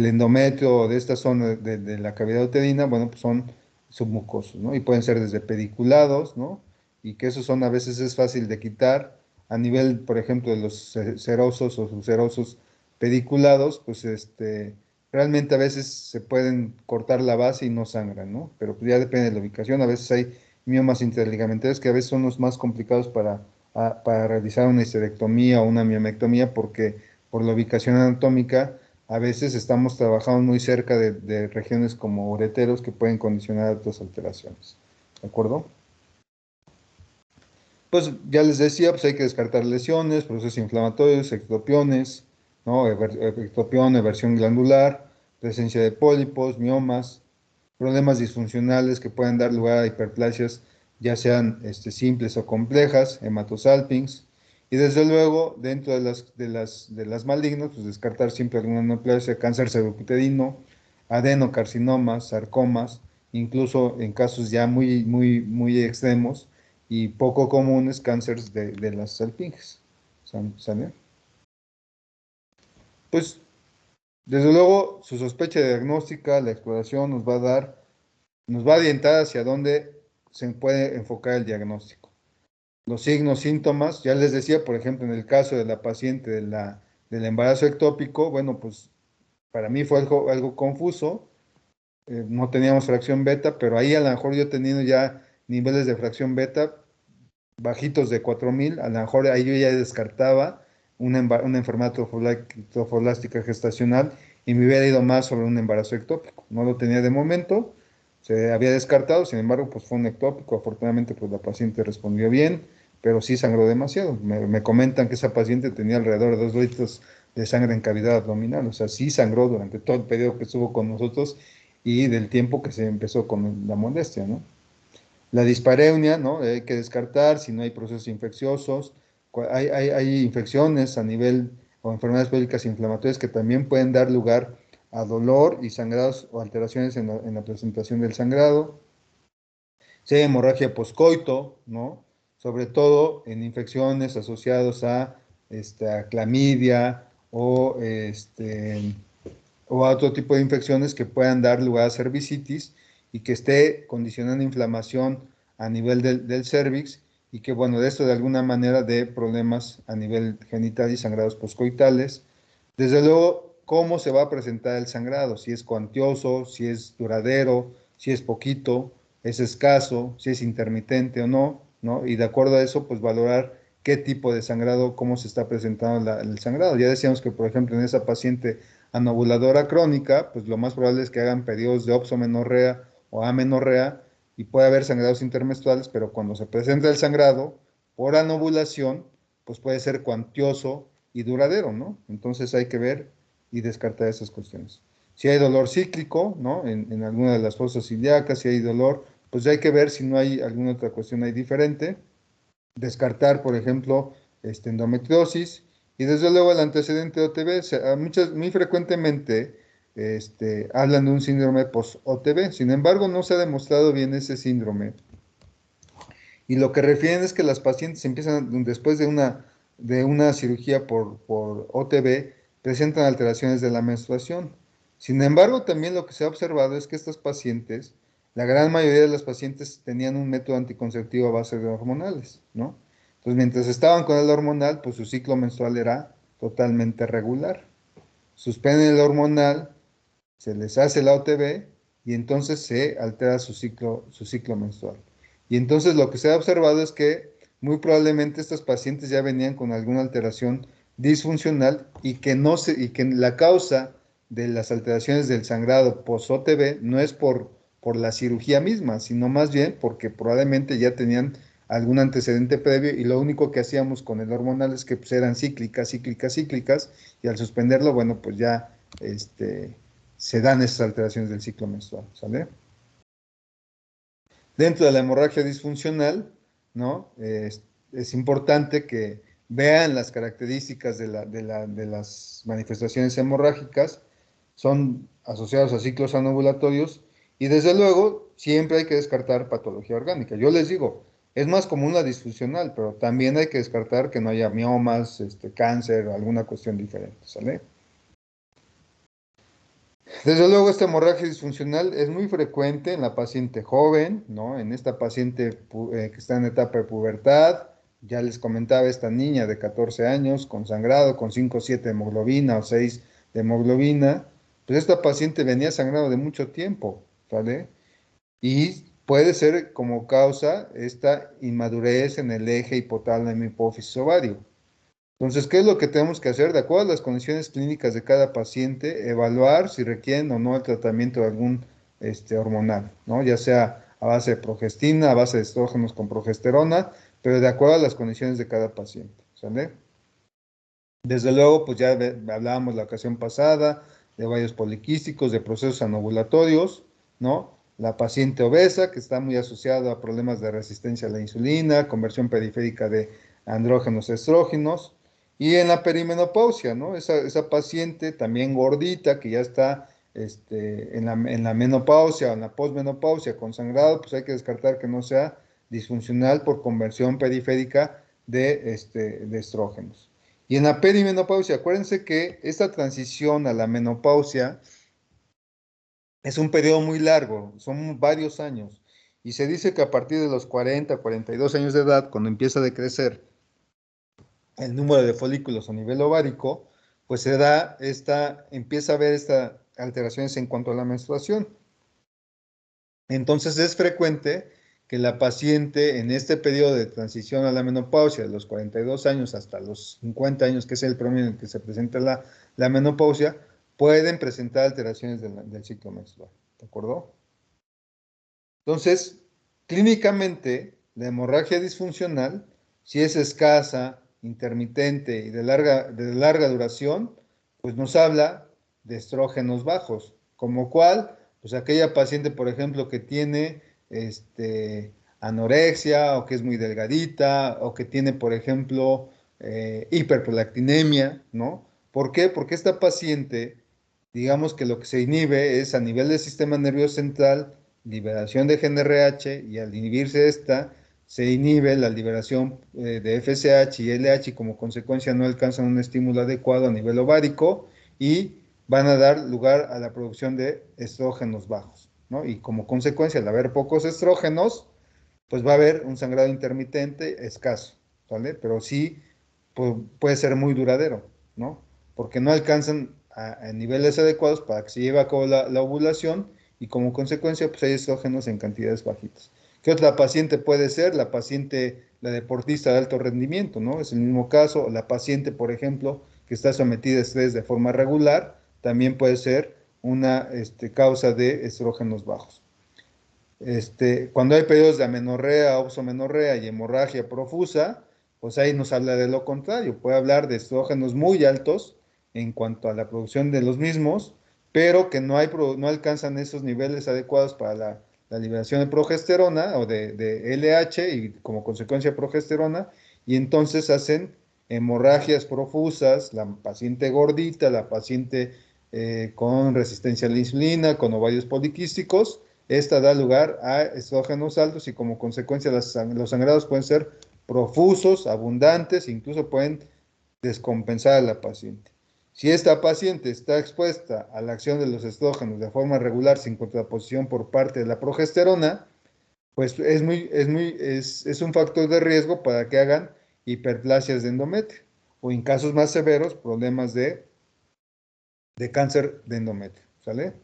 endometrio o de esta zona de la cavidad uterina, bueno, pues son submucosos, ¿no? Y pueden ser desde pediculados, ¿no? Y que esos son a veces es fácil de quitar a nivel, por ejemplo, de los serosos o subserosos pediculados, pues realmente a veces se pueden cortar la base y no sangran, ¿no? Pero pues ya depende de la ubicación. A veces hay miomas interligamentarios que a veces son los más complicados para realizar una histerectomía o una miomectomía porque por la ubicación anatómica a veces estamos trabajando muy cerca de regiones como ureteros que pueden condicionar otras alteraciones. ¿De acuerdo? Pues ya les decía, pues hay que descartar lesiones, procesos inflamatorios, ectopiones, ¿no? Ectopión, eversión glandular, presencia de pólipos, miomas, problemas disfuncionales que pueden dar lugar a hiperplasias, ya sean simples o complejas, hematosalpinx, y desde luego, dentro de las malignas, pues descartar siempre alguna neoplasia, cáncer cervicuterino, adenocarcinomas, sarcomas, incluso en casos ya muy, muy, muy extremos y poco comunes, cánceres de las salpinges. ¿Sale? Pues, desde luego, su sospecha diagnóstica, la exploración nos va a orientar hacia dónde se puede enfocar el diagnóstico. Los signos, síntomas, ya les decía, por ejemplo, en el caso de la paciente del embarazo ectópico, bueno, pues para mí fue algo confuso, no teníamos fracción beta, pero ahí a lo mejor yo teniendo ya niveles de fracción beta bajitos de 4000, a lo mejor ahí yo ya descartaba una enfermedad trofolástica gestacional y me hubiera ido más sobre un embarazo ectópico. No lo tenía de momento, se había descartado, sin embargo, pues fue un ectópico. Afortunadamente, pues la paciente respondió bien, pero sí sangró demasiado. Me comentan que esa paciente tenía alrededor de 2 litros de sangre en cavidad abdominal, o sea, sí sangró durante todo el periodo que estuvo con nosotros y del tiempo que se empezó con la molestia, ¿no? La dispareunia, ¿no? Hay que descartar si no hay procesos infecciosos. Hay infecciones a nivel o enfermedades pélvicas inflamatorias que también pueden dar lugar a dolor y sangrados o alteraciones en la presentación del sangrado. Si hay hemorragia poscoito, ¿no? Sobre todo en infecciones asociadas a clamidia o a otro tipo de infecciones que puedan dar lugar a cervicitis y que esté condicionando inflamación a nivel del cervix y que, bueno, de esto de alguna manera de problemas a nivel genital y sangrados poscoitales. Desde luego, ¿cómo se va a presentar el sangrado? Si es cuantioso, si es duradero, si es poquito, es escaso, si es intermitente o no, ¿no? Y de acuerdo a eso, pues valorar qué tipo de sangrado, cómo se está presentando el sangrado. Ya decíamos que, por ejemplo, en esa paciente anovuladora crónica, pues lo más probable es que hagan periodos de opsomenorrea o amenorrea y puede haber sangrados intermenstruales, pero cuando se presenta el sangrado por anovulación, pues puede ser cuantioso y duradero, ¿no? Entonces hay que ver y descartar esas cuestiones. Si hay dolor cíclico, ¿no? En alguna de las fosas ilíacas, si hay dolor, pues hay que ver si no hay alguna otra cuestión ahí diferente. Descartar, por ejemplo, endometriosis y desde luego el antecedente OTB. Muy frecuentemente hablan de un síndrome post-OTB, sin embargo no se ha demostrado bien ese síndrome. Y lo que refieren es que las pacientes empiezan, después de una cirugía por OTB, presentan alteraciones de la menstruación. Sin embargo, también lo que se ha observado es que estas pacientes, la gran mayoría de las pacientes tenían un método anticonceptivo a base de hormonales, ¿no? Entonces, mientras estaban con el hormonal, pues su ciclo menstrual era totalmente regular. Suspenden el hormonal, se les hace la OTB y entonces se altera su ciclo menstrual. Y entonces lo que se ha observado es que muy probablemente estos pacientes ya venían con alguna alteración disfuncional y que la causa de las alteraciones del sangrado post-OTB no es por la cirugía misma, sino más bien porque probablemente ya tenían algún antecedente previo y lo único que hacíamos con el hormonal es que pues, eran cíclicas, cíclicas, cíclicas y al suspenderlo, bueno, pues ya se dan esas alteraciones del ciclo menstrual, ¿sale? Dentro de la hemorragia disfuncional, ¿no? Es importante que vean las características de las manifestaciones hemorrágicas, son asociados a ciclos anovulatorios y desde luego siempre hay que descartar patología orgánica. Yo les digo, es más común la disfuncional, pero también hay que descartar que no haya miomas, cáncer o alguna cuestión diferente, ¿sale? Desde luego, esta hemorragia disfuncional es muy frecuente en la paciente joven, ¿no? En esta paciente que está en etapa de pubertad. Ya les comentaba, esta niña de 14 años con sangrado, con 5 o 7 de hemoglobina o 6 de hemoglobina. Pues esta paciente venía sangrado de mucho tiempo, ¿vale? Y puede ser como causa esta inmadurez en el eje hipotálamo hipófisis ovario. Entonces, ¿qué es lo que tenemos que hacer? De acuerdo a las condiciones clínicas de cada paciente, evaluar si requieren o no el tratamiento de algún hormonal, ¿no? Ya sea a base de progestina, a base de estrógenos con progesterona, pero de acuerdo a las condiciones de cada paciente, ¿sale? Desde luego, pues ya hablábamos la ocasión pasada de ovarios poliquísticos, de procesos anovulatorios, ¿no? La paciente obesa, que está muy asociada a problemas de resistencia a la insulina, conversión periférica de andrógenos a estrógenos, y en la perimenopausia, ¿no? Esa paciente también gordita, que ya está en la menopausia o en la posmenopausia con sangrado, pues hay que descartar que no sea disfuncional por conversión periférica de estrógenos. Y en la perimenopausia, acuérdense que esta transición a la menopausia es un periodo muy largo, son varios años. Y se dice que a partir de los 40, 42 años de edad, cuando empieza a decrecer el número de folículos a nivel ovárico, pues empieza a haber estas alteraciones en cuanto a la menstruación. Entonces es frecuente que la paciente en este periodo de transición a la menopausia, de los 42 años hasta los 50 años, que es el promedio en el que se presenta la menopausia, pueden presentar alteraciones del ciclo menstrual. ¿De acuerdo? Entonces, clínicamente, la hemorragia disfuncional, si es escasa, intermitente y de larga duración, pues nos habla de estrógenos bajos, como cual, pues aquella paciente, por ejemplo, que tiene anorexia o que es muy delgadita o que tiene, por ejemplo, hiperprolactinemia, ¿no? ¿Por qué? Porque esta paciente, digamos que lo que se inhibe es a nivel del sistema nervioso central, liberación de GnRH y al inhibirse esta, se inhibe la liberación de FSH y LH y como consecuencia no alcanzan un estímulo adecuado a nivel ovárico y van a dar lugar a la producción de estrógenos bajos, ¿no? Y como consecuencia, al haber pocos estrógenos, pues va a haber un sangrado intermitente escaso, ¿vale? Pero sí puede ser muy duradero, ¿no? Porque no alcanzan a niveles adecuados para que se lleve a cabo la ovulación y como consecuencia pues hay estrógenos en cantidades bajitas. ¿Qué otra paciente puede ser? La paciente, la deportista de alto rendimiento, ¿no? Es el mismo caso. La paciente, por ejemplo, que está sometida a estrés de forma regular, también puede ser una causa de estrógenos bajos. Cuando hay periodos de amenorrea, oxomenorrea y hemorragia profusa, pues ahí nos habla de lo contrario. Puede hablar de estrógenos muy altos en cuanto a la producción de los mismos, pero que no alcanzan esos niveles adecuados para la liberación de progesterona o de LH y como consecuencia progesterona, y entonces hacen hemorragias profusas, la paciente gordita, la paciente con resistencia a la insulina, con ovarios poliquísticos. Esta da lugar a estrógenos altos y como consecuencia los sangrados pueden ser profusos, abundantes, incluso pueden descompensar a la paciente. Si esta paciente está expuesta a la acción de los estrógenos de forma regular sin contraposición por parte de la progesterona, pues es un factor de riesgo para que hagan hiperplasias de endometrio o en casos más severos problemas de cáncer de endometrio, ¿sale?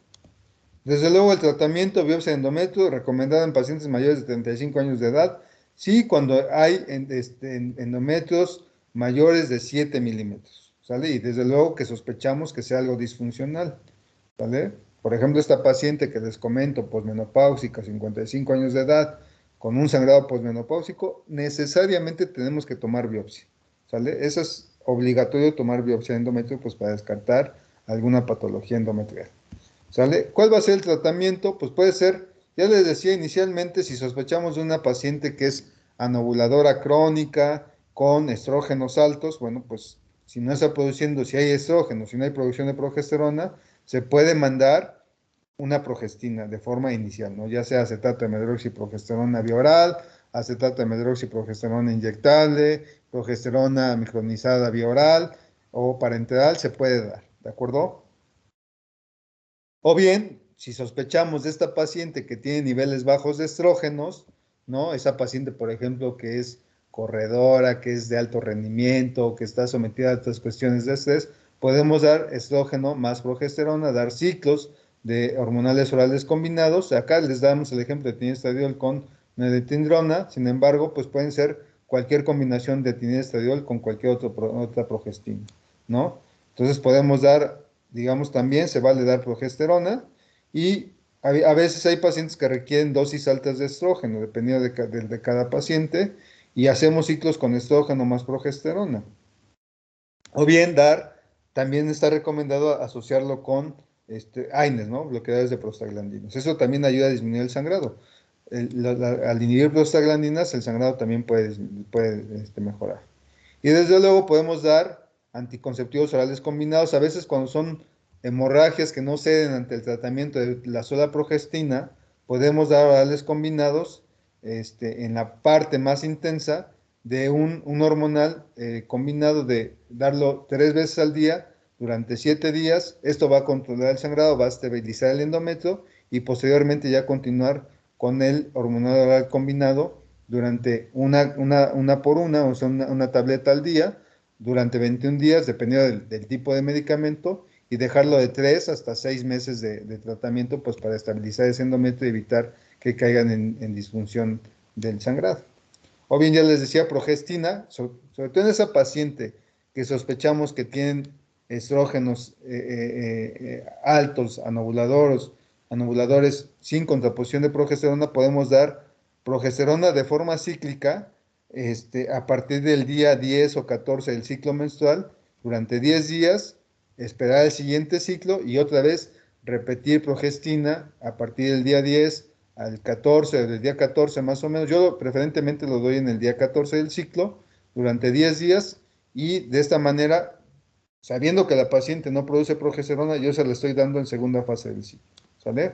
Desde luego, el tratamiento de biopsia de endometrio recomendado en pacientes mayores de 35 años de edad, sí, cuando hay endometrios mayores de 7 milímetros, ¿sale? Y desde luego que sospechamos que sea algo disfuncional, ¿vale? Por ejemplo, esta paciente que les comento, posmenopáusica, 55 años de edad, con un sangrado posmenopáusico, necesariamente tenemos que tomar biopsia, ¿sale? Eso es obligatorio tomar biopsia de endometrio, pues para descartar alguna patología endometrial. ¿Sale? ¿Cuál va a ser el tratamiento? Pues puede ser, ya les decía inicialmente, si sospechamos de una paciente que es anovuladora crónica con estrógenos altos, bueno, pues si no está produciendo, si hay estrógenos, si no hay producción de progesterona, se puede mandar una progestina de forma inicial, ¿no? Ya sea acetato de medroxiprogesterona bioral, acetato de medroxiprogesterona inyectable, progesterona micronizada bioral o parenteral, se puede dar, ¿de acuerdo? O bien, si sospechamos de esta paciente que tiene niveles bajos de estrógenos, ¿no? Esa paciente, por ejemplo, que es corredora, que es de alto rendimiento, que está sometida a otras cuestiones de estrés, podemos dar estrógeno más progesterona, dar ciclos de hormonales orales combinados. Acá les damos el ejemplo de tinestradiol con nedetindrona, sin embargo, pues pueden ser cualquier combinación de tinestradiol con cualquier otra progestina, ¿no? Entonces podemos dar, digamos, también se vale dar progesterona y a veces hay pacientes que requieren dosis altas de estrógeno, dependiendo de cada paciente, y hacemos ciclos con estrógeno más progesterona. O bien dar, también está recomendado asociarlo con AINES, ¿no? Bloqueadores de prostaglandinas. Eso también ayuda a disminuir el sangrado. Al inhibir prostaglandinas, el sangrado también puede mejorar. Y desde luego podemos dar anticonceptivos orales combinados. A veces cuando son hemorragias que no ceden ante el tratamiento de la sola progestina, podemos dar orales combinados en la parte más intensa de un hormonal combinado de darlo 3 veces al día durante 7 días. Esto va a controlar el sangrado, va a estabilizar el endometrio y posteriormente ya continuar con el hormonal oral combinado durante una por una, o sea, una tableta al día, durante 21 días, dependiendo del tipo de medicamento, y dejarlo de 3 hasta 6 meses de tratamiento, pues para estabilizar ese endometrio y evitar que caigan en disfunción del sangrado. O bien, ya les decía, progestina, sobre todo en esa paciente que sospechamos que tienen estrógenos altos, anovuladores sin contraposición de progesterona, podemos dar progesterona de forma cíclica a partir del día 10 o 14 del ciclo menstrual, durante 10 días, esperar el siguiente ciclo y otra vez repetir progestina a partir del día 10 al 14, del día 14 más o menos. Yo preferentemente lo doy en el día 14 del ciclo, durante 10 días, y de esta manera, sabiendo que la paciente no produce progesterona, yo se la estoy dando en segunda fase del ciclo. ¿Sale?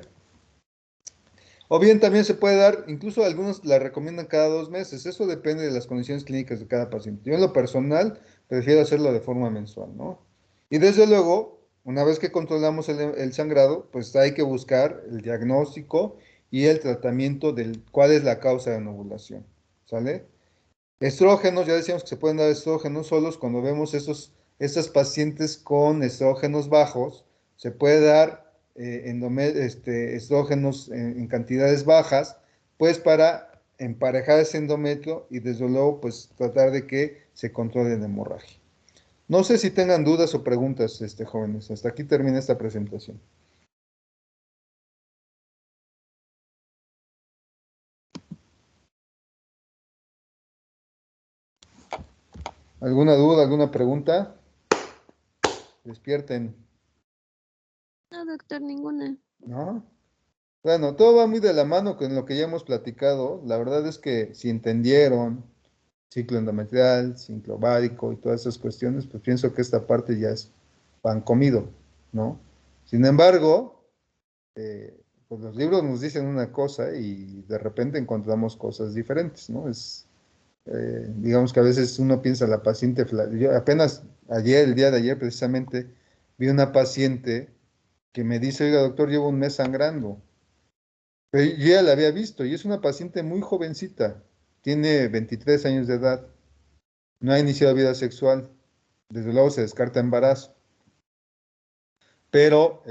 O bien también se puede dar, incluso algunos la recomiendan cada 2 meses. Eso depende de las condiciones clínicas de cada paciente. Yo en lo personal prefiero hacerlo de forma mensual, ¿no? Y desde luego, una vez que controlamos el sangrado, pues hay que buscar el diagnóstico y el tratamiento del cuál es la causa de la ovulación, ¿sale? Estrógenos, ya decíamos que se pueden dar estrógenos solos cuando vemos estos pacientes con estrógenos bajos, se puede dar estrógenos en cantidades bajas, pues para emparejar ese endometrio y desde luego pues tratar de que se controle la hemorragia. No sé si tengan dudas o preguntas, jóvenes. Hasta aquí termina esta presentación. ¿Alguna duda, alguna pregunta? Despierten, No, doctor, ninguna. ¿no? Bueno, todo va muy de la mano con lo que ya hemos platicado. La verdad es que si entendieron ciclo endometrial, ciclo ovárico y todas esas cuestiones, pues pienso que esta parte ya es pan comido, ¿no? Sin embargo, pues los libros nos dicen una cosa y de repente encontramos cosas diferentes, ¿no? Digamos que a veces uno piensa la paciente, yo apenas ayer, el día de ayer precisamente, vi una paciente que me dice, oiga, doctor, llevo un mes sangrando. Pero yo ya la había visto y es una paciente muy jovencita, tiene 23 años de edad, no ha iniciado vida sexual, desde luego se descarta embarazo, pero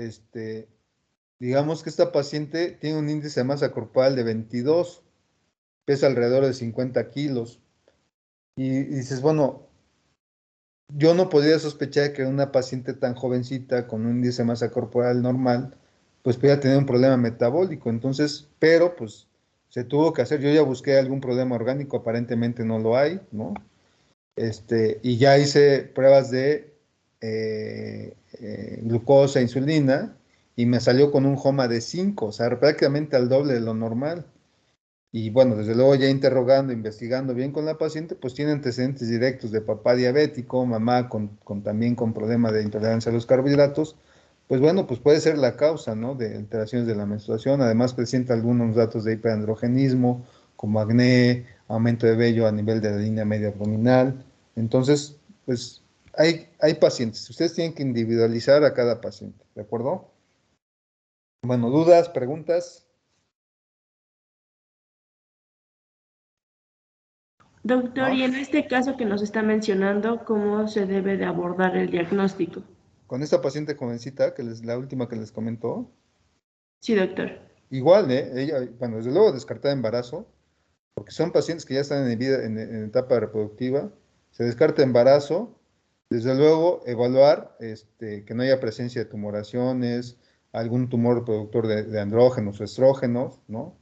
Digamos que esta paciente tiene un índice de masa corporal de 22, pesa alrededor de 50 kilos. Y dices, bueno, yo no podría sospechar que una paciente tan jovencita con un índice de masa corporal normal, pues pueda tener un problema metabólico. Entonces, pero pues se tuvo que hacer. Yo ya busqué algún problema orgánico, aparentemente no lo hay, ¿no? Y ya hice pruebas de glucosa, insulina, y me salió con un HOMA de 5, o sea, prácticamente al doble de lo normal. Y bueno, desde luego ya interrogando, investigando bien con la paciente, pues tiene antecedentes directos de papá diabético, mamá también con problema de intolerancia a los carbohidratos. Pues bueno, pues puede ser la causa, ¿no? De alteraciones de la menstruación. Además presenta algunos datos de hiperandrogenismo, como acné, aumento de vello a nivel de la línea media abdominal. Entonces, pues hay pacientes. Ustedes tienen que individualizar a cada paciente, ¿de acuerdo? Bueno, dudas, preguntas. Doctor, ¿No? y en este caso que nos está mencionando, ¿cómo se debe de abordar el diagnóstico? Con esta paciente jovencita, la última que les comentó, Sí, doctor. igual, ella, bueno, desde luego descartar embarazo, porque son pacientes que ya están en etapa reproductiva, se descarta embarazo, desde luego evaluar que no haya presencia de tumoraciones, algún tumor productor de andrógenos o estrógenos, ¿no?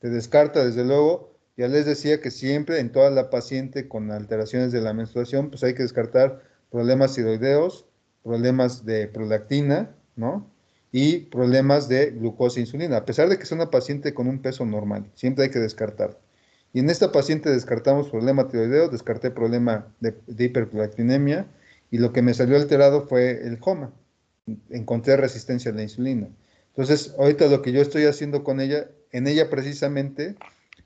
Se descarta, desde luego, ya les decía que siempre en toda la paciente con alteraciones de la menstruación, pues hay que descartar problemas tiroideos, problemas de prolactina, ¿no? Y problemas de glucosa e insulina, a pesar de que es una paciente con un peso normal, siempre hay que descartar. Y en esta paciente descartamos problema tiroideo, descarté problema de hiperprolactinemia, y lo que me salió alterado fue el HOMA. Encontré resistencia a la insulina. Entonces, ahorita lo que yo estoy haciendo con ella, en ella precisamente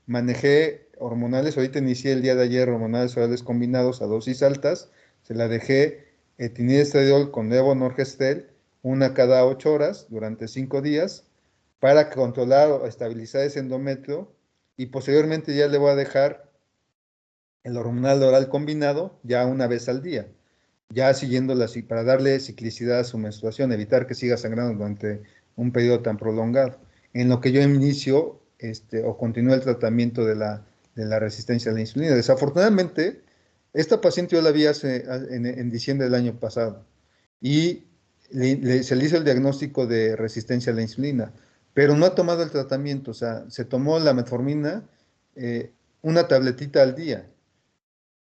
manejé hormonales, ahorita inicié el día de ayer hormonales orales combinados a dosis altas, se la dejé etinidestradiol con levonorgestrel, una cada 8 horas durante 5 días, para controlar o estabilizar ese endometrio, y posteriormente ya le voy a dejar el hormonal oral combinado ya una vez al día, ya siguiéndola así, para darle ciclicidad a su menstruación, evitar que siga sangrando durante un periodo tan prolongado. En lo que yo inicio o continúo el tratamiento de la resistencia a la insulina. Desafortunadamente, esta paciente yo la vi en diciembre del año pasado y se le hizo el diagnóstico de resistencia a la insulina, pero no ha tomado el tratamiento, o sea, se tomó la metformina, una tabletita al día.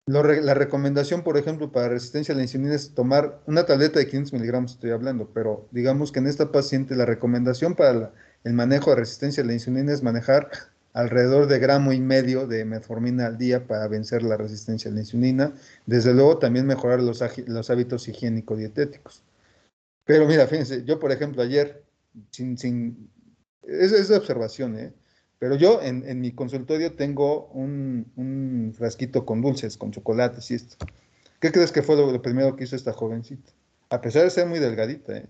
La recomendación, por ejemplo, para resistencia a la insulina es tomar una tableta de 500 miligramos, estoy hablando, pero digamos que en esta paciente la recomendación para el manejo de resistencia a la insulina es manejar alrededor de 1,5 gramos de metformina al día para vencer la resistencia a la insulina. Desde luego también mejorar los hábitos higiénico-dietéticos. Pero mira, fíjense, yo por ejemplo ayer, es de observación, ¿eh? Pero yo en mi consultorio tengo un frasquito con dulces, con chocolates y esto. ¿Qué crees que fue lo primero que hizo esta jovencita? A pesar de ser muy delgadita, ¿eh?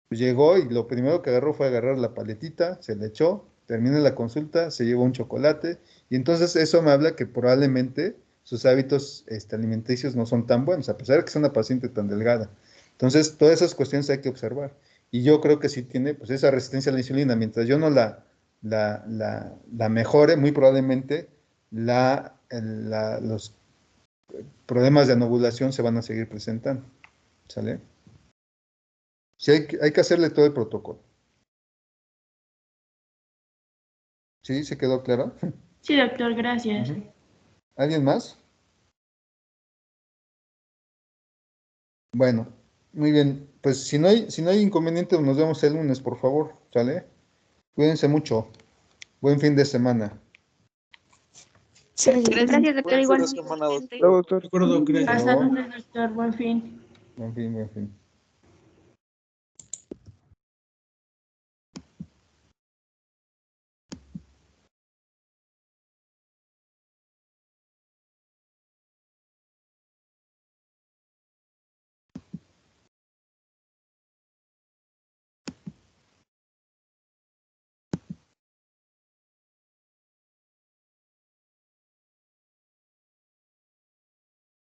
Pues llegó y lo primero que agarró fue agarrar la paletita, se le echó, terminó la consulta, se llevó un chocolate, y entonces eso me habla que probablemente sus hábitos alimenticios no son tan buenos, a pesar de que es una paciente tan delgada. Entonces, todas esas cuestiones hay que observar. Y yo creo que sí tiene pues esa resistencia a la insulina. Mientras yo no la mejore, muy probablemente los problemas de anovulación se van a seguir presentando. ¿Sale? Sí, hay que hacerle todo el protocolo. ¿Sí? ¿Se quedó claro? Sí, doctor, gracias. Ujú. ¿Alguien más? Bueno, muy bien. Pues si no hay inconveniente, nos vemos el lunes, por favor. ¿Sale? Cuídense mucho. Buen fin de semana. Gracias, doctor. Buen fin de Igualmente. semana, doctor. Luego, doctor. Hasta Luego. lunes, doctor. Buen fin. Buen fin, buen fin.